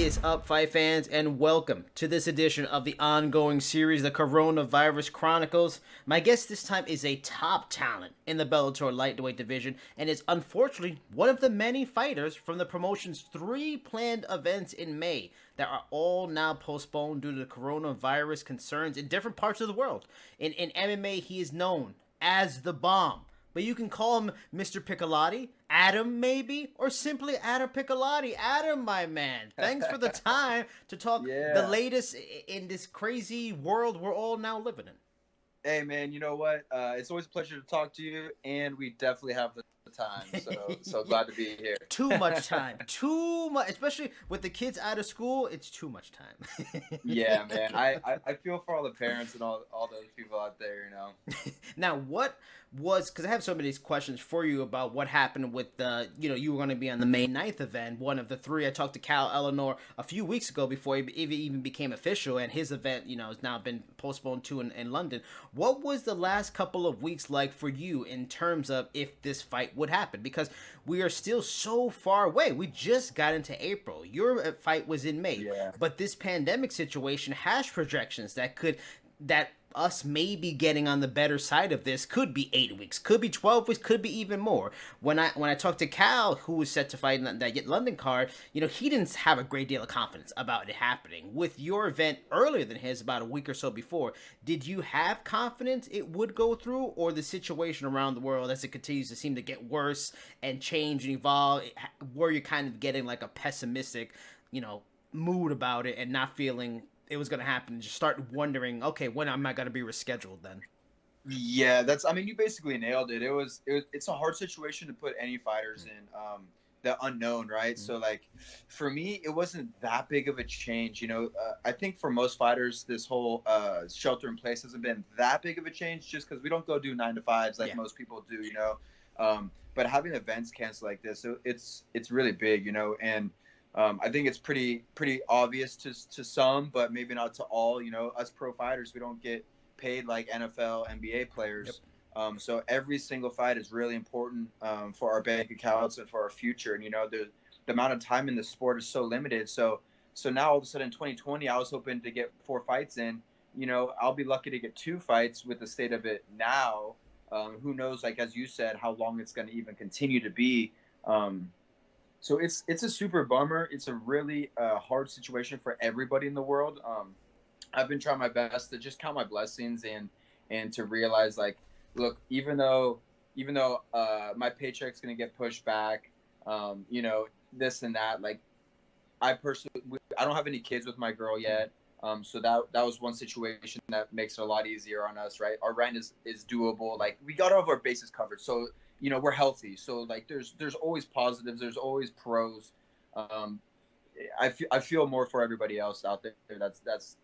is up, fight fans, and welcome to this edition of the ongoing series, The Coronavirus Chronicles. My guest this time is a top talent in the Bellator lightweight division, and is unfortunately one of the many fighters from the promotion's 3 planned events in May that are all now postponed due to the coronavirus concerns in different parts of the world. In MMA, he is known as The Bomb. But you can call him Mr. Piccolotti, Adam maybe, or simply Adam Piccolotti. Adam, my man, thanks for the time to talk the latest in this crazy world we're all now living in. Hey, man, you know what? It's always a pleasure to talk to you, and we definitely have the time, so glad to be here. Too much time. Too much, especially with the kids out of school, it's too much time. Yeah, man. I feel for all the parents and all those people out there, you know. Now, what was, because I have so many questions for you about what happened with the, you were going to be on the May 9th event, one of the 3. I talked to Cal Eleanor a few weeks ago before it even became official, and his event, has now been postponed to in London. What was the last couple of weeks like for you in terms of if this fight would happen? Because we are still so far away. We just got into April. Your fight was in May. Yeah. But this pandemic situation has projections that us maybe getting on the better side of this could be 8 weeks, could be 12 weeks, could be even more. When I talked to Cal, who was set to fight in that London card, he didn't have a great deal of confidence about it happening. With your event earlier than his, about a week or so before, did you have confidence it would go through, or the situation around the world as it continues to seem to get worse and change and evolve, were you kind of getting like a pessimistic, mood about it and not feeling it was going to happen, and just start wondering, okay, when am I going to be rescheduled then? Yeah, you basically nailed it. It's a hard situation to put any fighters in, the unknown, right? So like for me, it wasn't that big of a change. I think for most fighters, this whole shelter in place hasn't been that big of a change, just because we don't go do 9 to 5s like most people do, but having events canceled like this, it's really big, and I think it's pretty obvious to some, but maybe not to all. Us pro fighters, we don't get paid like NFL, NBA players. Yep. So every single fight is really important for our bank accounts and for our future. And the amount of time in the sport is so limited. So now all of a sudden in 2020, I was hoping to get 4 fights in. I'll be lucky to get 2 fights with the state of it now. Who knows, like as you said, how long it's going to even continue to be. So it's a super bummer. It's a really hard situation for everybody in the world. I've been trying my best to just count my blessings and to realize, like, look, even though my paycheck's gonna get pushed back, this and that. Like, I don't have any kids with my girl yet. So that was one situation that makes it a lot easier on us, right? Our rent is doable. Like, we got all of our bases covered. So we're healthy. So like there's always positives. There's always pros. I feel more for everybody else out there. That's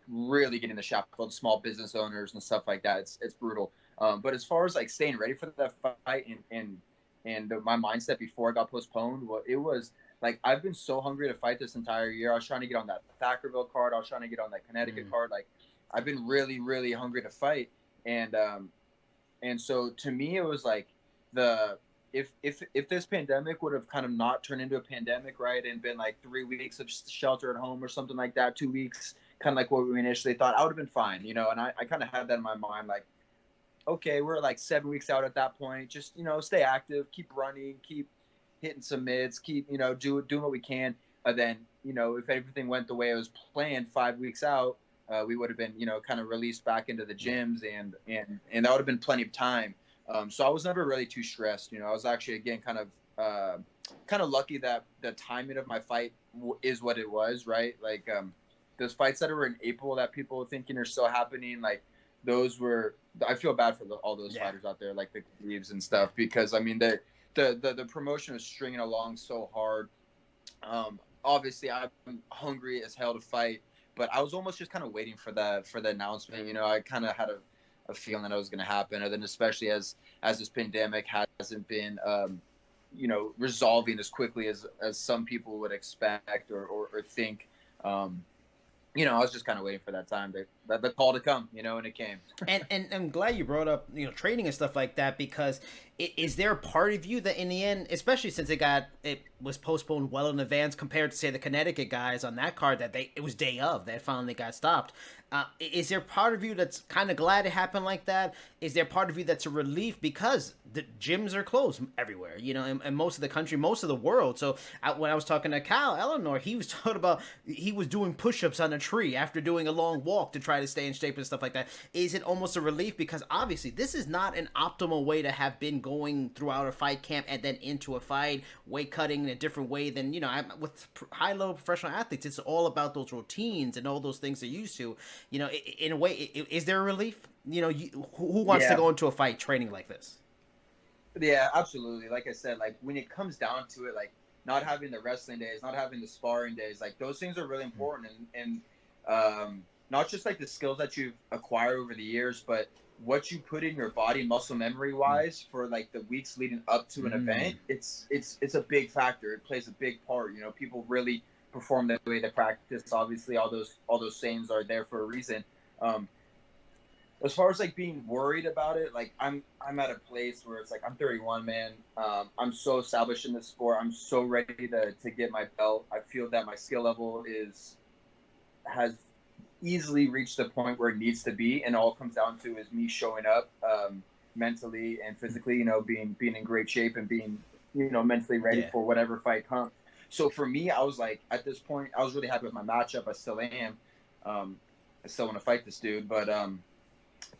really getting the shaft of small business owners and stuff like that. It's brutal. But as far as like staying ready for that fight and my mindset before it got postponed, well, it was like, I've been so hungry to fight this entire year. I was trying to get on that Thackerville card. I was trying to get on that Connecticut card. Like, I've been really, really hungry to fight. And so to me, it was like, if this pandemic would have kind of not turned into a pandemic, right, and been like 3 weeks of shelter at home or something like that, 2 weeks, kind of like what we initially thought, I would have been fine, and I kind of had that in my mind, like, okay, we're like 7 weeks out at that point, just stay active, keep running, keep hitting some mids, keep doing what we can, and then if everything went the way it was planned 5 weeks out, we would have been kind of released back into the gyms, and that would have been plenty of time. So I was never really too stressed. I was actually, again, kind of lucky that the timing of my fight is what it was, right? Like, those fights that were in April that people are thinking are still happening, like, those were, I feel bad for all those fighters out there, like the Khabibs and stuff, because the promotion was stringing along so hard. Obviously I'm hungry as hell to fight, but I was almost just kind of waiting for the announcement. I kind of had a feeling that it was going to happen, and then especially as this pandemic hasn't been resolving as quickly as some people would expect or think. I was just kind of waiting for that time, the call to come, and it came. And I'm glad you brought up, training and stuff like that, because Is there a part of you that in the end, especially since it was postponed well in advance compared to say the Connecticut guys on that card that it was day of that finally got stopped, is there part of you that's kind of glad it happened like that? Is there part of you that's a relief because the gyms are closed everywhere, in most of the country, most of the world? So when I was talking to Cal Eleanor, he was talking about he was doing push-ups on a tree after doing a long walk to try to stay in shape and stuff like that. Is it almost a relief because obviously this is not an optimal way to have been going throughout a fight camp and then into a fight, weight cutting in a different way than with high-level professional athletes. It's all about those routines and all those things they're used to. In a way, is there a relief? Who wants to go into a fight training like this? Yeah, absolutely. Like I said, like when it comes down to it, like not having the wrestling days, not having the sparring days, like those things are really important, and not just like the skills that you've acquired over the years, but what you put in your body, muscle memory wise, for like the weeks leading up to an event. It's a big factor. It plays a big part. People really perform the way they practice. Obviously, all those sayings are there for a reason. As far as like being worried about it, like I'm at a place where it's like I'm 31, man. I'm so established in this sport. I'm so ready to get my belt. I feel that my skill level has easily reached the point where it needs to be, and all it comes down to is me showing up mentally and physically. Being in great shape and being mentally ready for whatever fight comes. So for me, I was like, at this point, I was really happy with my matchup. I still am. I still want to fight this dude, but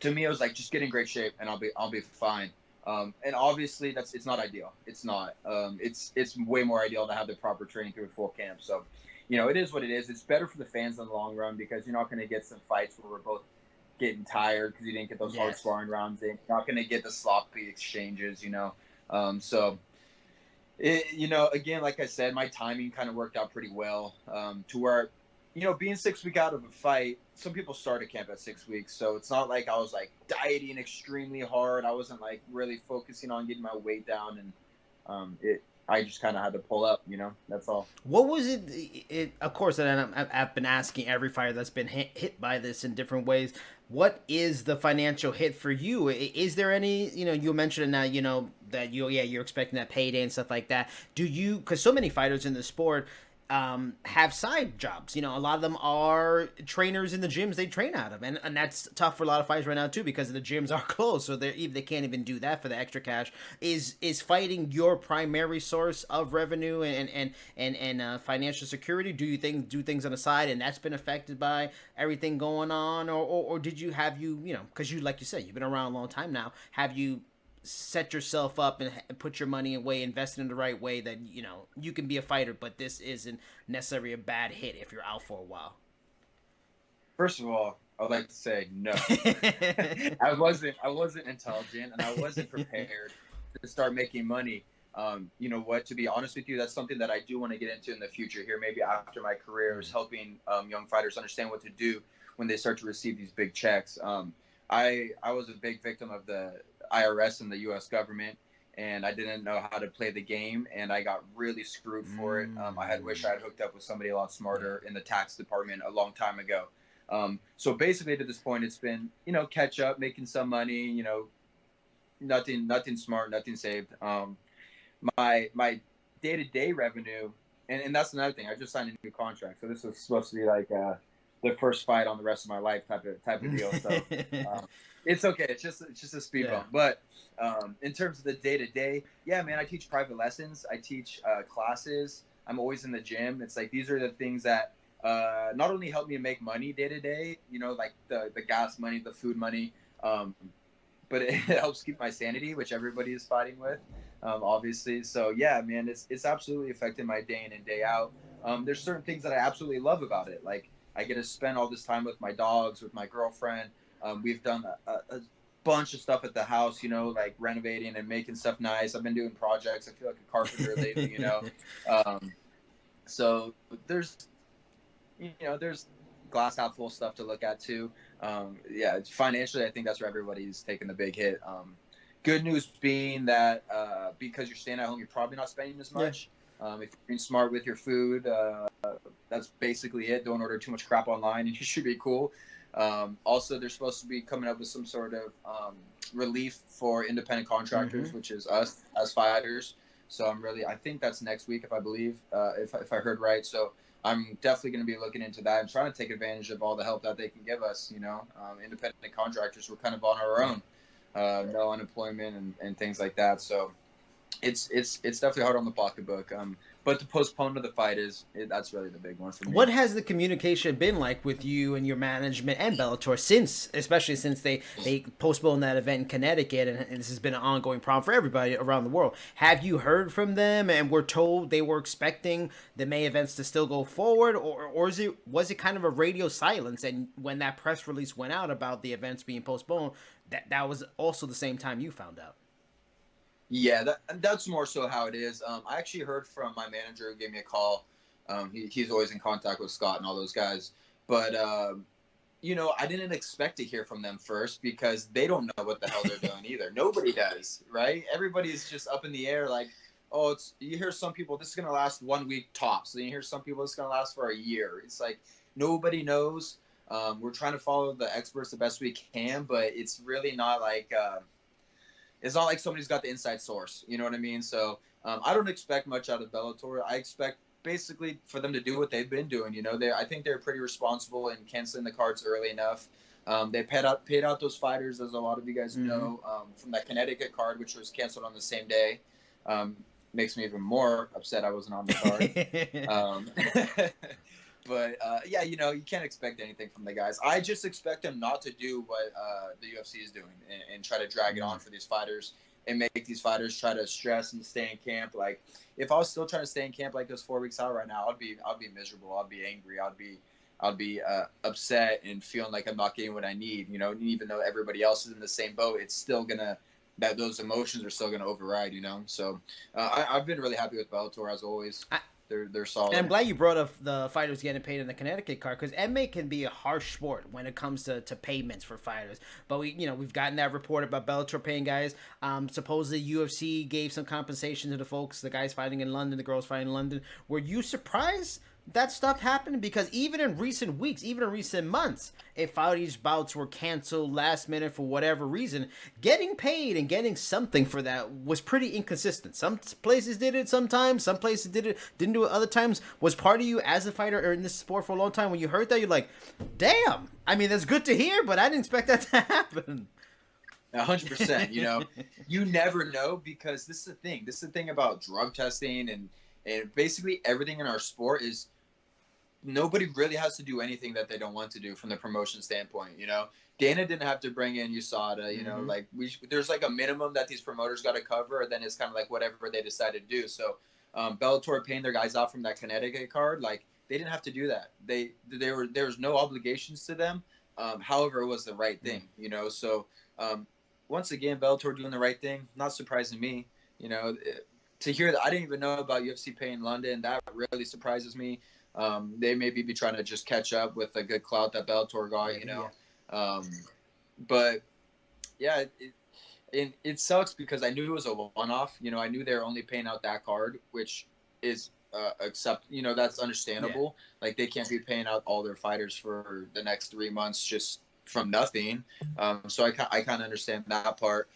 to me, it was like just get in great shape and I'll be fine. And obviously, it's not ideal. It's not. It's way more ideal to have the proper training through a full camp. So, it is what it is. It's better for the fans in the long run because you're not going to get some fights where we're both getting tired because you didn't get those hard sparring rounds in. You're not going to get the sloppy exchanges. So. Again, like I said, my timing kind of worked out pretty well to where, being 6 weeks out of a fight, some people start a camp at 6 weeks. So it's not like I was like dieting extremely hard. I wasn't like really focusing on getting my weight down. And I just kind of had to pull up, that's all. What was it of course, and I've been asking every fighter that's been hit by this in different ways. What is the financial hit for you? Is there any, you mentioned it now, that you're expecting that payday and stuff like that. Do you, because so many fighters in the sport have side jobs. A lot of them are trainers in the gyms they train out of, and that's tough for a lot of fighters right now too because the gyms are closed, so they can't even do that for the extra cash. Is fighting your primary source of revenue and financial security? Do you do things on the side, and that's been affected by everything going on, or did you because like you said, you've been around a long time now. Have you set yourself up and put your money away, invest in the right way that you can be a fighter, but this isn't necessarily a bad hit if you're out for a while? First of all, I would like to say no. I wasn't intelligent and I wasn't prepared to start making money. You know what? To be honest with you, that's something that I do want to get into in the future here, maybe after my career, is helping young fighters understand what to do when they start to receive these big checks. I was a big victim of the IRS and the U.S. government, and I didn't know how to play the game, and I got really screwed for it. I had wished I had hooked up with somebody a lot smarter in the tax department a long time ago. So basically, to this point, it's been catch up, making some money. Nothing smart, nothing saved. My day-to-day revenue, and that's another thing. I just signed a new contract, so this was supposed to be like the first fight on the rest of my life type of deal. So it's okay. It's just a speed bump. But in terms of the day-to-day, yeah, man, I teach private lessons. I teach classes. I'm always in the gym. It's like these are the things that not only help me make money day-to-day, like the gas money, the food money, but it helps keep my sanity, which everybody is fighting with, obviously. So yeah, man, it's absolutely affecting my day in and day out. There's certain things that I absolutely love about it. Like I get to spend all this time with my dogs, with my girlfriend. We've done a bunch of stuff at the house, like renovating and making stuff nice. I've been doing projects. I feel like a carpenter lately, So there's glass half full stuff to look at too. Yeah, financially, I think that's where everybody's taking the big hit. Good news being that because you're staying at home, you're probably not spending as much. If you're being smart with your food, that's basically it. Don't order too much crap online, and you should be cool. Also, they're supposed to be coming up with some sort of relief for independent contractors, which is us as fighters. So I think that's next week, if I believe, if I heard right. So I'm definitely going to be looking into that and trying to take advantage of all the help that they can give us. Independent contractors, we're kind of on our own, no unemployment and things like that. So it's definitely hard on the pocketbook. But the postponement of the fight that's really the big one for me. What has the communication been like with you and your management and Bellator especially since they postponed that event in Connecticut, and this has been an ongoing problem for everybody around the world? Have you heard from them and were told they were expecting the May events to still go forward, or was it kind of a radio silence? And when that press release went out about the events being postponed, that was also the same time you found out? Yeah, that's more so how it is. I actually heard from my manager who gave me a call. He's always in contact with Scott and all those guys. But, I didn't expect to hear from them first because they don't know what the hell they're doing either. Nobody does, right? Everybody's just up in the air like, oh, you hear some people, this is going to last 1 week tops. And you hear some people, it's going to last for a year. It's like nobody knows. We're trying to follow the experts the best we can, but it's really not like it's not like somebody's got the inside source. You know what I mean? So I don't expect much out of Bellator. I expect basically for them to do what they've been doing. I think they're pretty responsible in canceling the cards early enough. They paid out those fighters, as a lot of you guys know, from that Connecticut card, which was canceled on the same day. Makes me even more upset I wasn't on the card. But you can't expect anything from the guys. I just expect them not to do what the UFC is doing and try to drag it on for these fighters and make these fighters try to stress and stay in camp. Like, if I was still trying to stay in camp like this 4 weeks out right now, I'd be miserable. I'd be angry. I'd be upset and feeling like I'm not getting what I need. Even though everybody else is in the same boat, it's still that those emotions are still gonna override. So I've been really happy with Bellator as always. They're solid. And I'm glad you brought up the fighters getting paid in the Connecticut card, because MMA can be a harsh sport when it comes to payments for fighters. But we've gotten that report about Bellator paying guys. Supposedly UFC gave some compensation to the folks, the guys fighting in London, the girls fighting in London. Were you surprised that stuff happened? Because even in recent weeks, even in recent months, if fighters' bouts were canceled last minute for whatever reason, getting paid and getting something for that was pretty inconsistent. Some places did it sometimes, some places didn't do it other times. Was part of you as a fighter or in this sport for a long time, when you heard that, you're like, damn, I mean, that's good to hear, but I didn't expect that to happen. 100%. You never know, because this is the thing about drug testing and basically everything in our sport is nobody really has to do anything that they don't want to do from the promotion standpoint. Dana didn't have to bring in USADA, like there's like a minimum that these promoters got to cover, and then it's kind of like whatever they decide to do. So Bellator paying their guys out from that Connecticut card, like they didn't have to do that. There was no obligations to them. However, it was the right thing, so once again, Bellator doing the right thing, not surprising me, to hear that. I didn't even know about UFC paying London. That really surprises me. They maybe be trying to just catch up with the good clout that Bellator got, but yeah, it sucks because I knew it was a one-off. I knew they were only paying out that card, which is that's understandable. Yeah. Like, they can't be paying out all their fighters for the next 3 months just from nothing. So I kind of understand that part.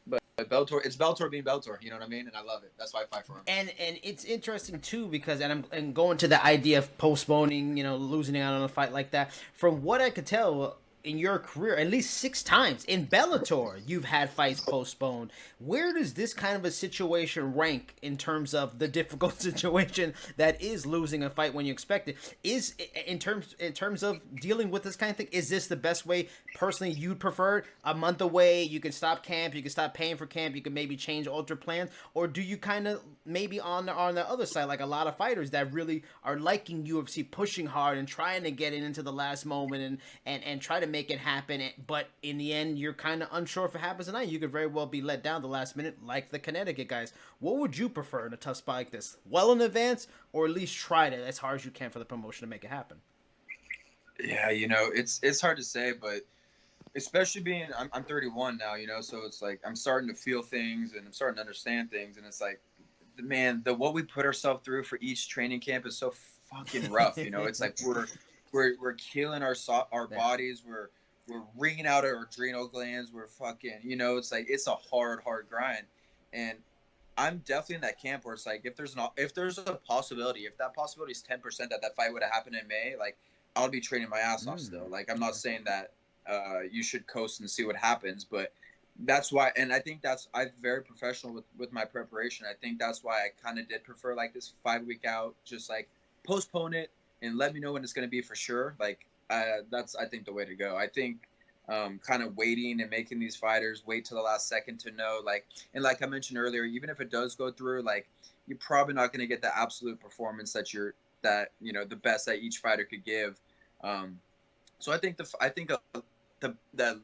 But Bellator, it's Bellator being Bellator, you know what I mean? And I love it. That's why I fight for him. And it's interesting too, because I'm going to the idea of postponing, losing out on a fight like that. From what I could tell, in your career, at least 6 times in Bellator, you've had fights postponed. Where does this kind of a situation rank in terms of the difficult situation that is losing a fight when you expect it? Is in terms of dealing with this kind of thing, is this the best way personally you'd prefer? A month away, you can stop camp, you can stop paying for camp, you can maybe change alter plans, or do you kind of maybe on the other side, like a lot of fighters that really are liking UFC pushing hard and trying to get it into the last moment and try to make it happen, but in the end you're kind of unsure if it happens tonight? You could very well be let down the last minute, like the Connecticut guys. What would you prefer in a tough spot like this? Well in advance, or at least try it as hard as you can for the promotion to make it happen? Yeah, it's hard to say, but especially being I'm 31 now, so it's like I'm starting to feel things and I'm starting to understand things, and it's like, man, what we put ourselves through for each training camp is so fucking rough. It's like we're killing our bodies. We're wringing out our adrenal glands. We're fucking, it's like it's a hard grind, and I'm definitely in that camp where it's like if there's a possibility, if that possibility is 10% that fight would have happened in May, like I'll be training my ass off still. Like I'm not saying that you should coast and see what happens, but that's why, and I think I'm very professional with my preparation. I think that's why I kind of did prefer like this 5 week out, just like postpone it and let me know when it's going to be for sure. Like that's I think the way to go. I think kind of waiting and making these fighters wait till the last second to know, like, and like I mentioned earlier, even if it does go through, like you're probably not going to get the absolute performance that the best that each fighter could give. So I think the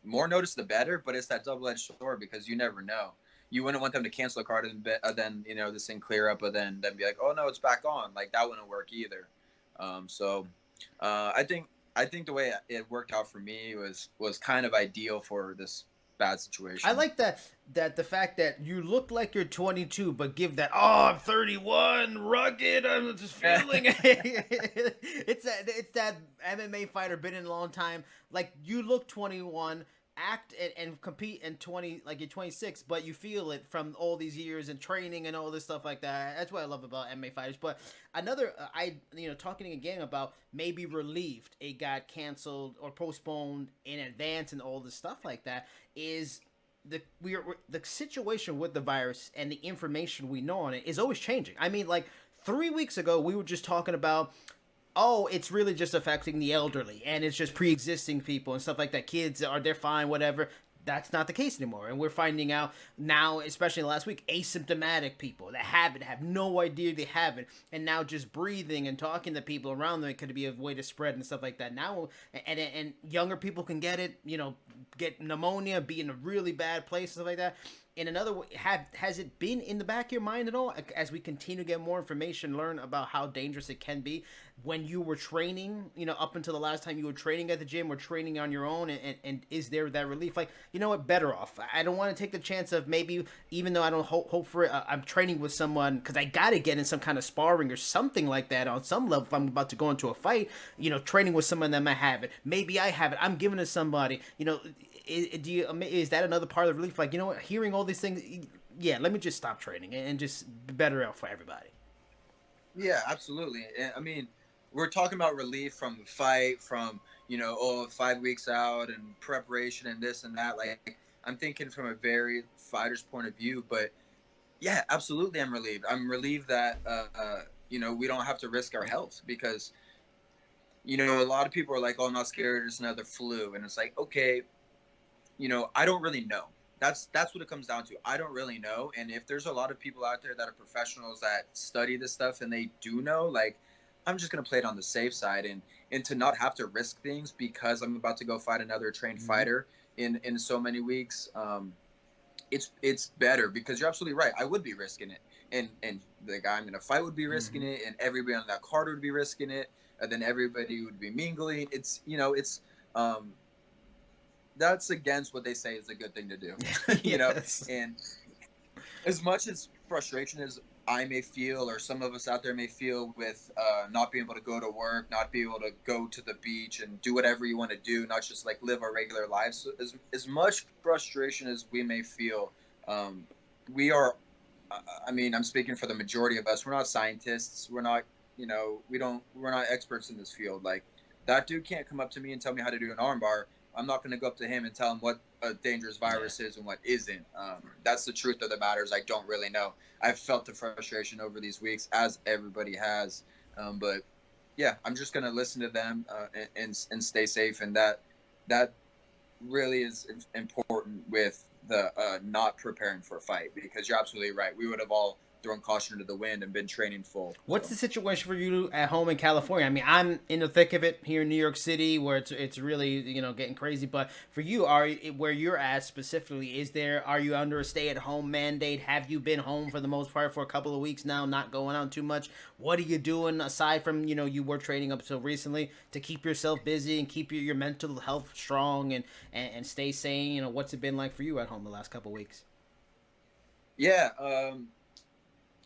more notice the better, but it's that double-edged sword because you never know. You wouldn't want them to cancel a card and then this thing clear up, but then be like, oh no, it's back on. Like that wouldn't work either. I think the way it worked out for me was kind of ideal for this bad situation. I like that the fact that you look like you're 22, but give that I'm 31, rugged. I'm just feeling it. It's that MMA fighter been in a long time. Like you look 21. Act and compete in 20, like you're 26, but you feel it from all these years and training and all this stuff like that. That's what I love about MMA fighters. But another, talking again about maybe relieved it got canceled or postponed in advance and all this stuff like that is the situation with the virus and the information we know on it is always changing. I mean, like 3 weeks ago, we were just talking about, oh, it's really just affecting the elderly and it's just pre-existing people and stuff like that. Kids they're fine, whatever. That's not the case anymore. And we're finding out now, especially last week, asymptomatic people that have no idea they have it. And now just breathing and talking to people around them, it could be a way to spread and stuff like that. Now, and younger people can get it, get pneumonia, be in a really bad place, stuff like that. In another way, has it been in the back of your mind at all as we continue to get more information, learn about how dangerous it can be when you were training, up until the last time you were training at the gym or training on your own, and is there that relief? Like, you know what, better off. I don't want to take the chance of maybe, even though I don't hope for it, I'm training with someone because I got to get in some kind of sparring or something like that on some level if I'm about to go into a fight, training with someone that might have it. Maybe I have it. I'm giving it to somebody, is that another part of the relief? Like, you know what, hearing all these things, yeah, let me just stop training and just be better out for everybody. Yeah, absolutely. I mean, we're talking about relief from the fight, from 5 weeks out and preparation and this and that. Like, I'm thinking from a very fighter's point of view, but yeah, absolutely, I'm relieved. I'm relieved that we don't have to risk our health because a lot of people are like, oh, I'm not scared, it's another flu, and it's like, okay, I don't really know. That's what it comes down to. I don't really know. And if there's a lot of people out there that are professionals that study this stuff and they do know, like, I'm just going to play it on the safe side and to not have to risk things because I'm about to go fight another trained fighter in so many weeks. It's better because you're absolutely right. I would be risking it. And the guy I'm going to fight would be risking it, and everybody on that card would be risking it. And then everybody would be mingling. That's against what they say is a good thing to do, Yes. and as much as frustration as I may feel, or some of us out there may feel with not being able to go to work, not being able to go to the beach and do whatever you want to do, not just like live our regular lives. So as much frustration as we may feel, we are, I mean, I'm speaking for the majority of us. We're not scientists. We're not, we're not experts in this field. Like that dude can't come up to me and tell me how to do an armbar. I'm not going to go up to him and tell him what a dangerous virus is and what isn't. That's the truth of the matter is I don't really know. I've felt the frustration over these weeks, as everybody has. But yeah, I'm just going to listen to them and stay safe. And that really is important with the not preparing for a fight, because you're absolutely right. We would have all thrown caution to the wind and been training full. What's the situation for you at home in California? I mean, I'm in the thick of it here in New York City, where it's really getting crazy. But for you, where you're at specifically, are you under a stay-at-home mandate? Have you been home for the most part for a couple of weeks now, not going out too much? What are you doing aside from you were training up until recently to keep yourself busy and keep your mental health strong and stay sane? What's it been like for you at home the last couple of weeks? Yeah.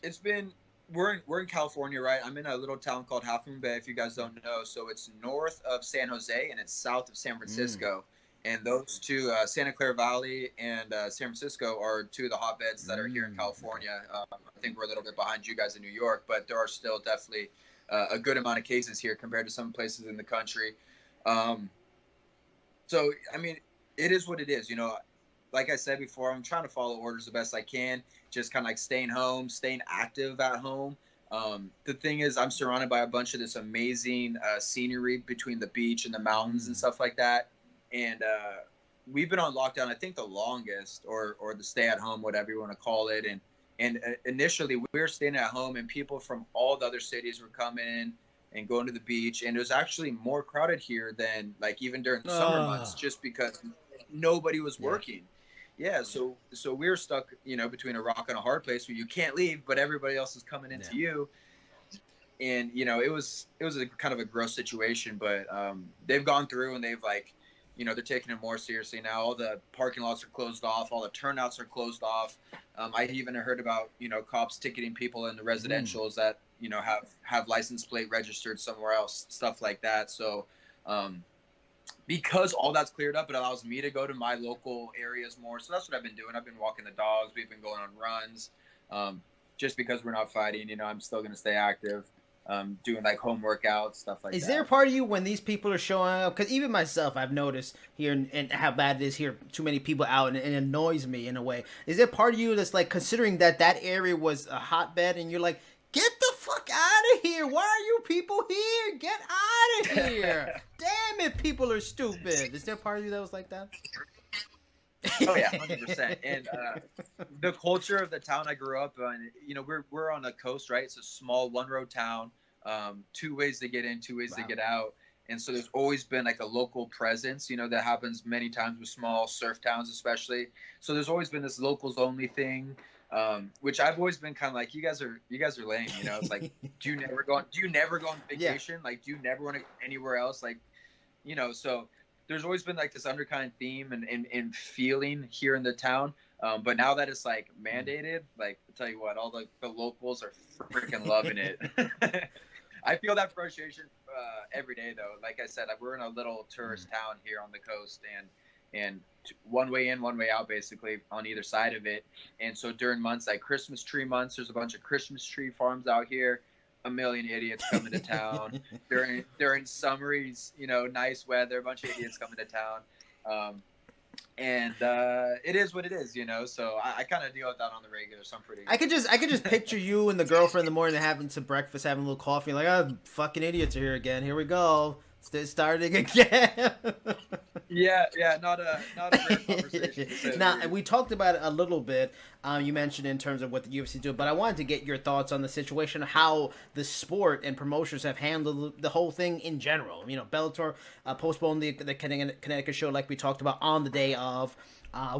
It's been we're in California, right? I'm in a little town called Half Moon Bay, if you guys don't know. So it's north of San Jose and it's south of San Francisco. And those two, Santa Clara Valley and San Francisco, are two of the hotbeds that are here in California. I think we're a little bit behind you guys in New York, but there are still definitely a good amount of cases here compared to some places in the country. Um, so, I mean, it is what it is. You know, like I said before, I'm trying to follow orders the best I can. Just kind of like staying home, staying active at home. The thing is, I'm surrounded by a bunch of this amazing scenery between the beach and the mountains and stuff like that. And we've been on lockdown, I think, the longest, or the stay at home, whatever you want to call it. And initially, we were staying at home, and people from all the other cities were coming in and going to the beach. And it was actually more crowded here than like even during the summer months, just because nobody was working. Yeah, so we were stuck, you know, between a rock and a hard place where you can't leave, but everybody else is coming into you. And you know, it was a kind of a gross situation, but they've gone through and they've like, you know, they're taking it more seriously now. All the parking lots are closed off, all the turnouts are closed off. I even heard about, you know, cops ticketing people in the residentials that, you know, have license plate registered somewhere else, stuff like that. So because all that's cleared up, it allows me to go to my local areas more. So that's what I've been doing. I've been walking the dogs. We've been going on runs. Just because we're not fighting, you know, I'm still going to stay active. Doing like home workouts, stuff like that. Is there a part of you when these people are showing up? Because even myself, I've noticed here and how bad it is here. Too many people out, and it annoys me in a way. Is there part of you that's like considering that area was a hotbed, and you're like, get the fuck out of here! Why are you people here? Get out of here! Damn it, people are stupid. Is there a part of you that was like that? Oh yeah, 100%. And the culture of the town I grew up in, you know, we're on the coast, right? It's a small one road town, two ways to get in, two ways to get out. And so there's always been like a local presence, you know, that happens many times with small surf towns, especially. So there's always been this locals only thing, which I've always been kind of like, you guys are lame, you know. It's like, do you never go on vacation? Like, do you never want to anywhere else? Like, you know, so there's always been like this undercurrent theme and feeling here in the town. But now that it's like mandated, like I'll tell you what, all the locals are freaking loving it. I feel that frustration every day though. Like I said, we're in a little tourist town here on the coast, and one way in, one way out, basically on either side of it. And so during months like Christmas tree months, there's a bunch of Christmas tree farms out here. A million idiots coming to town during summaries, you know, nice weather, a bunch of idiots coming to town. And it is what it is, you know. So I kind of deal with that on the regular. So I'm pretty. I could just picture you and the girlfriend in the morning having some breakfast, having a little coffee, like, oh, fucking idiots are here again. Here we go. Starting again. Yeah, not a rare conversation. Now, we talked about it a little bit. You mentioned in terms of what the UFC do, but I wanted to get your thoughts on the situation, how the sport and promotions have handled the whole thing in general. You know, Bellator postponed the Connecticut show, like we talked about, on the day of.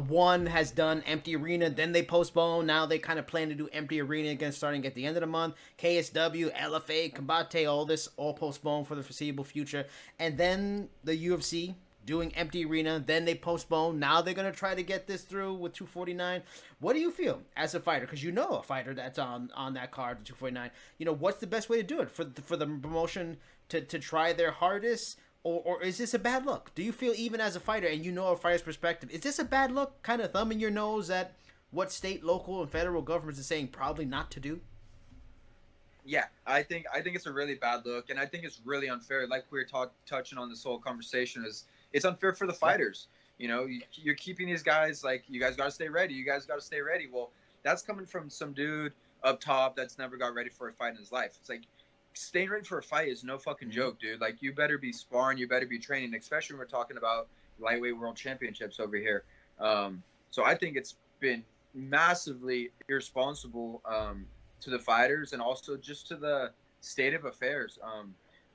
One has done empty arena, then they postpone. Now they kind of plan to do empty arena again starting at the end of the month. KSW, LFA, Combate, all this all postponed for the foreseeable future. And then the UFC doing empty arena, then they postpone. Now they're going to try to get this through with 249. What do you feel as a fighter? Because you know a fighter that's on that card, the 249. You know, what's the best way to do it for the promotion to try their hardest? Or is this a bad look? Do you feel, even as a fighter, and you know a fighter's perspective, is this a bad look? Kind of thumbing your nose at what state, local, and federal governments are saying probably not to do? Yeah, I think it's a really bad look, and I think it's really unfair. Like we were touching on this whole conversation, is it's unfair for the fighters. You know, you're keeping these guys, like, you guys got to stay ready. You guys got to stay ready. Well, that's coming from some dude up top that's never got ready for a fight in his life. It's like, staying ready for a fight is no fucking joke, dude. Like, you better be sparring, you better be training, especially when we're talking about lightweight world championships over here. So I think it's been massively irresponsible to the fighters, and also just to the state of affairs,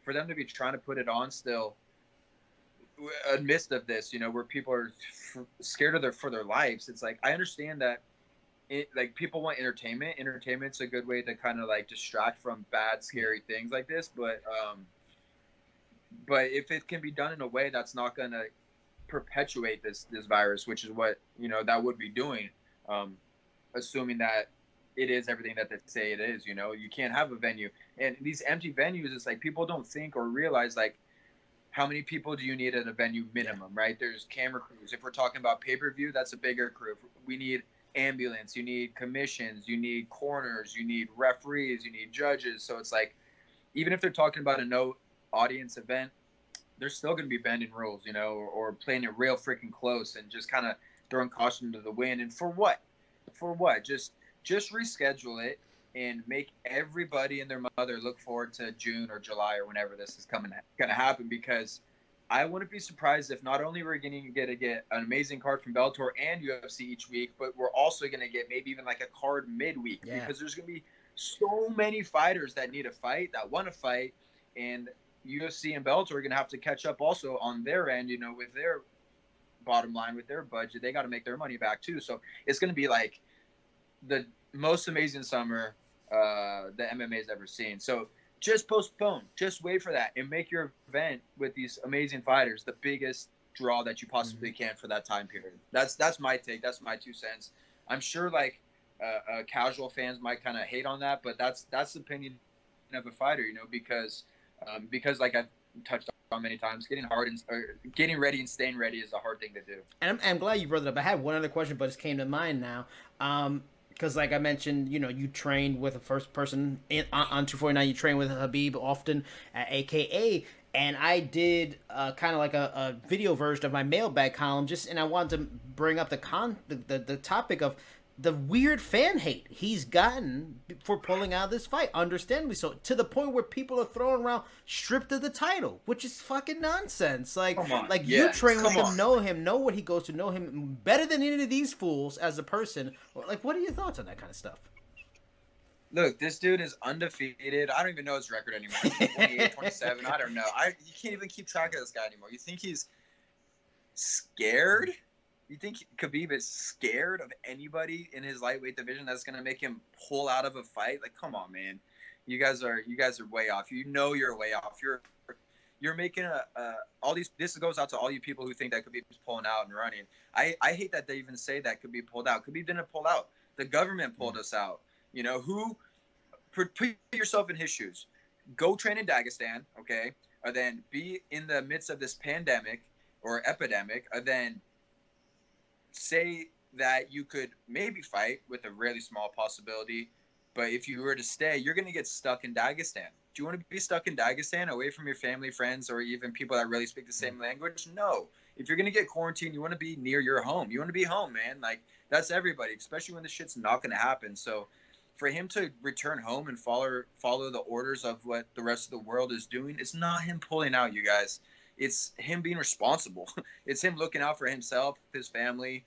for them to be trying to put it on still amidst of this, you know, where people are scared of for their lives. It's like, I understand that like, people want entertainment. Entertainment's a good way to kind of like distract from bad, scary things like this. But if it can be done in a way that's not going to perpetuate this virus, which is what, you know, that would be doing, assuming that it is everything that they say it is. You know, you can't have a venue, and these empty venues, it's like people don't think or realize like how many people do you need at a venue minimum, right? There's camera crews. If we're talking about pay-per-view, that's a bigger crew. We need ambulance, you need commissions, you need corners, you need referees, you need judges. So it's like, even if they're talking about a no audience event, they're still going to be bending rules, you know, or playing it real freaking close and just kind of throwing caution to the wind. And for what? For what? Just reschedule it and make everybody and their mother look forward to June or July or whenever this is going to happen, because I wouldn't be surprised if not only we're going to get an amazing card from Bellator and UFC each week, but we're also going to get maybe even like a card midweek, because there's going to be so many fighters that need a fight, that want to fight, and UFC and Bellator are going to have to catch up also on their end, you know, with their bottom line, with their budget. They got to make their money back too. So it's going to be like the most amazing summer the MMA's ever seen. So just postpone, just wait for that, and make your event with these amazing fighters the biggest draw that you possibly can for that time period. That's my take. That's my 2 cents. I'm sure like casual fans might kind of hate on that, but that's the opinion of a fighter, you know, because like I've touched on many times, getting ready and staying ready is a hard thing to do. And I'm glad you brought it up. I had one other question, but it came to mind now. Because like I mentioned, you know, you trained with a first person on 249. You train with Khabib often, aka. And I did kind of like a video version of my mailbag column, and I wanted to bring up the topic of the weird fan hate he's gotten for pulling out of this fight, understandably so, to the point where people are throwing around stripped of the title, which is fucking nonsense. Like, you train with him, know what he goes to, know him better than any of these fools as a person. Like, what are your thoughts on that kind of stuff? Look, this dude is undefeated. I don't even know his record anymore. 28, 27, I don't know. You can't even keep track of this guy anymore. You think he's scared? You think Khabib is scared of anybody in his lightweight division that's going to make him pull out of a fight? Like, come on, man. You guys are way off. You know you're way off. You're making all these. This goes out to all you people who think that Khabib is pulling out and running. I hate that they even say that Khabib pulled out. Khabib didn't pull out. The government pulled us out. You know, put yourself in his shoes. Go train in Dagestan, okay? Or then be in the midst of this pandemic or epidemic, or then say that you could maybe fight with a really small possibility, but if you were to stay, you're going to get stuck in Dagestan. Do you want to be stuck in Dagestan away from your family, friends, or even people that really speak the same language? No. If you're going to get quarantined, you want to be near your home. You want to be home, man. Like, that's everybody, especially when the shit's not going to happen. So for him to return home and follow the orders of what the rest of the world is doing, it's not him pulling out, you guys. It's him being responsible. It's him looking out for himself, his family,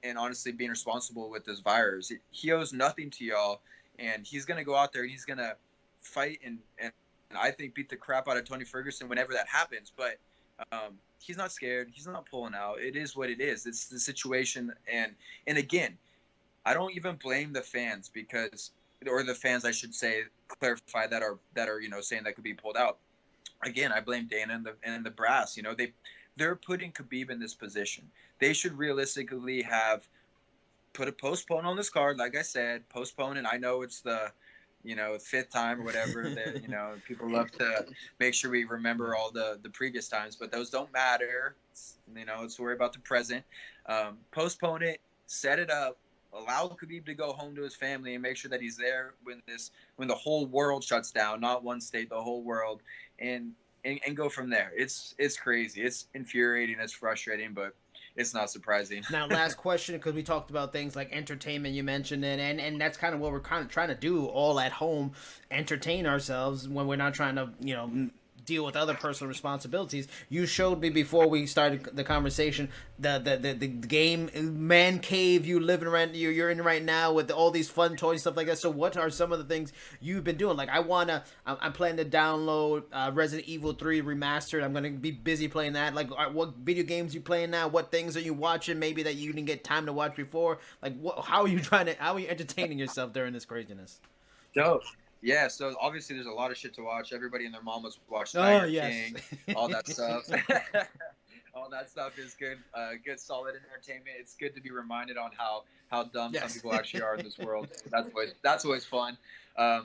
and honestly being responsible with this virus. He owes nothing to y'all, and he's going to go out there and he's going to fight and I think beat the crap out of Tony Ferguson whenever that happens. But he's not scared. He's not pulling out. It is what it is. It's the situation. And again, I don't even blame the fans or the fans, I should say, clarify that are you know, saying that could be pulled out. Again, I blame Dana and the brass. You know, they're putting Khabib in this position. They should realistically have put a postpone on this card. Like I said, postpone, and I know it's the, you know, 5th time or whatever that, you know, people love to make sure we remember all the previous times, but those don't matter. You know, let's worry about the present. Postpone it, set it up, allow Khabib to go home to his family and make sure that he's there when the whole world shuts down, not one state, the whole world, and go from there. It's crazy. It's infuriating. It's frustrating, but it's not surprising. Now, last question, because we talked about things like entertainment, you mentioned it, and that's kind of what we're kind of trying to do all at home, entertain ourselves when we're not trying to, you know, deal with other personal responsibilities. You showed me before we started the conversation the game man cave you're in right now with all these fun toys and stuff like that. So what are some of the things you've been doing? Like, I'm planning to download Resident Evil 3 Remastered. I'm gonna be busy playing that. Like, what video games you playing now? What things are you watching maybe that you didn't get time to watch before? Like, how are you entertaining yourself during this craziness? Dope. Yeah, so obviously there's a lot of shit to watch. Everybody and their mom was watching Tiger King, all that stuff. all that stuff is good. Good, solid entertainment. It's good to be reminded on how dumb some Yes. people actually are in this world. That's always fun.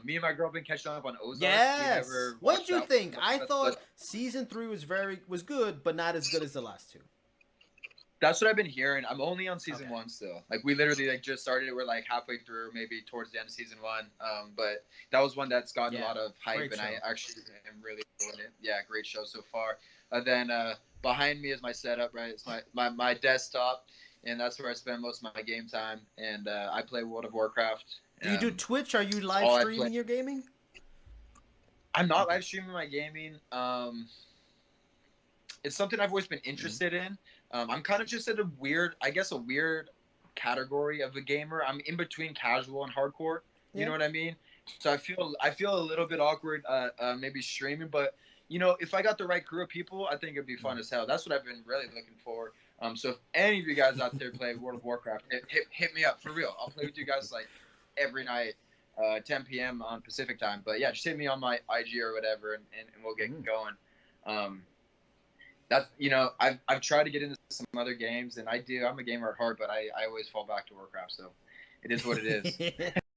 Me and my girl been catching up on Ozark. We Yes. never What watched did you that think? one. I thought season 3 was good, but not as good as the last two. That's what I've been hearing. I'm only on season Okay. 1 still. Like we literally like just started. We're like halfway through, maybe towards the end of season 1. But that was one that's gotten a lot of hype, great and show. I actually am really enjoying it. Yeah, great show so far. Then behind me is my setup. Right, it's my desktop, and that's where I spend most of my game time. And I play World of Warcraft. Do you do Twitch? Are you It's live all I play. streaming your gaming? I'm not live streaming my gaming. It's something I've always been interested in. I'm kind of just in a weird category of a gamer. I'm in between casual and hardcore. You know what I mean? So I feel a little bit awkward, maybe streaming, but if I got the right crew of people, I think it'd be fun as hell. That's what I've been really looking for. So if any of you guys out there play World of Warcraft, hit me up for real. I'll play with you guys like every night, 10 p.m. on Pacific time. But yeah, just hit me on my IG or whatever, and we'll get going. That's I've tried to get into some other games, and I'm a gamer at heart, but I always fall back to Warcraft, so it is what it is.